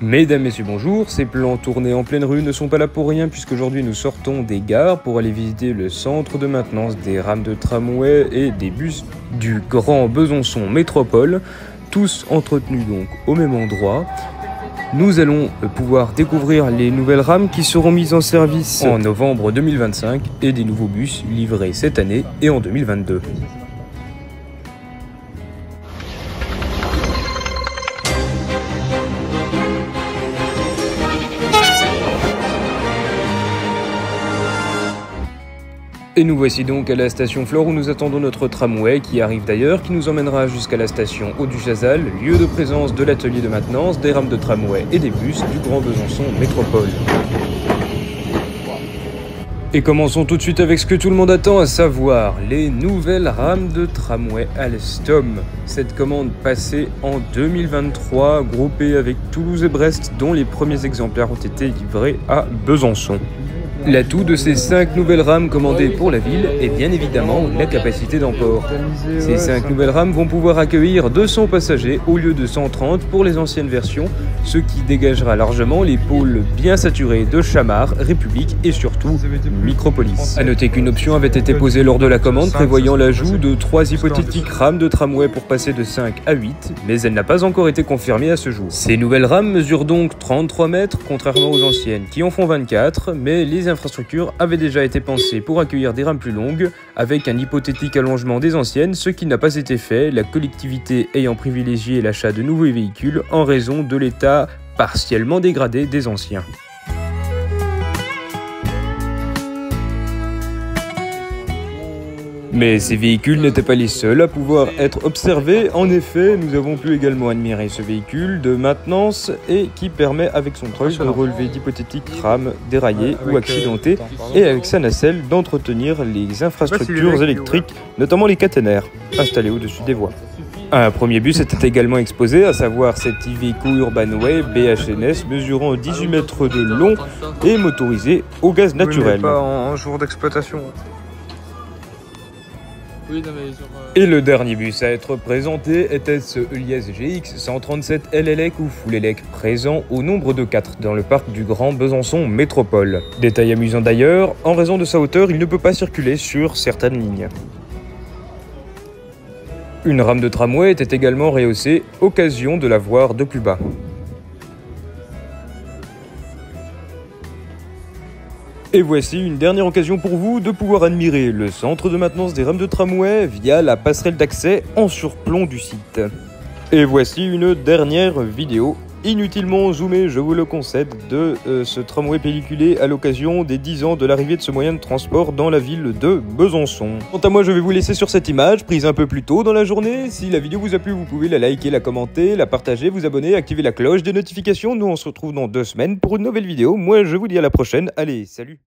Mesdames, Messieurs, bonjour. Ces plans tournés en pleine rue ne sont pas là pour rien puisqu'aujourd'hui nous sortons des gares pour aller visiter le centre de maintenance des rames de tramway et des bus du Grand Besançon Métropole, tous entretenus donc au même endroit. Nous allons pouvoir découvrir les nouvelles rames qui seront mises en service en novembre 2025 et des nouveaux bus livrés cette année et en 2022. Et nous voici donc à la station Flore où nous attendons notre tramway qui arrive d'ailleurs, qui nous emmènera jusqu'à la station Haut-du-Chazal, lieu de présence de l'atelier de maintenance, des rames de tramway et des bus du Grand Besançon Métropole. Et commençons tout de suite avec ce que tout le monde attend, à savoir les nouvelles rames de tramway Alstom. Cette commande passée en 2023, groupée avec Toulouse et Brest, dont les premiers exemplaires ont été livrés à Besançon. L'atout de ces 5 nouvelles rames commandées pour la ville est bien évidemment la capacité d'emport. Ces 5 nouvelles rames vont pouvoir accueillir 200 passagers au lieu de 130 pour les anciennes versions, ce qui dégagera largement les pôles bien saturés de Chamard, République et surtout Micropolis. A noter qu'une option avait été posée lors de la commande prévoyant l'ajout de 3 hypothétiques rames de tramway pour passer de 5 à 8, mais elle n'a pas encore été confirmée à ce jour. Ces nouvelles rames mesurent donc 33 mètres, contrairement aux anciennes qui en font 24, mais les infrastructures avaient déjà été pensées pour accueillir des rames plus longues, avec un hypothétique allongement des anciennes, ce qui n'a pas été fait, la collectivité ayant privilégié l'achat de nouveaux véhicules en raison de l'état partiellement dégradé des anciens. Mais ces véhicules n'étaient pas les seuls à pouvoir être observés. En effet, nous avons pu également admirer ce véhicule de maintenance et qui permet avec son treuil de relever d'hypothétiques rames déraillées ou accidentées et avec sa nacelle d'entretenir les infrastructures électriques, notamment les caténaires installés au-dessus des voies. Un premier bus était également exposé, à savoir cette Iveco Urbanway BHNS mesurant 18 mètres de long et motorisé au gaz naturel. Pas en jour d'exploitation. Et le dernier bus à être présenté était ce Elias GX 137 LLEC ou Full Elec présent au nombre de 4 dans le parc du Grand Besançon Métropole. Détail amusant d'ailleurs, en raison de sa hauteur, il ne peut pas circuler sur certaines lignes. Une rame de tramway était également rehaussée, occasion de la voir de plus bas. Et voici une dernière occasion pour vous de pouvoir admirer le centre de maintenance des rames de tramway via la passerelle d'accès en surplomb du site. Et voici une dernière vidéo, inutilement zoomée, je vous le concède, de ce tramway pelliculé à l'occasion des 10 ans de l'arrivée de ce moyen de transport dans la ville de Besançon. Quant à moi, je vais vous laisser sur cette image, prise un peu plus tôt dans la journée. Si la vidéo vous a plu, vous pouvez la liker, la commenter, la partager, vous abonner, activer la cloche des notifications. Nous, on se retrouve dans 2 semaines pour une nouvelle vidéo. Moi, je vous dis à la prochaine. Allez, salut!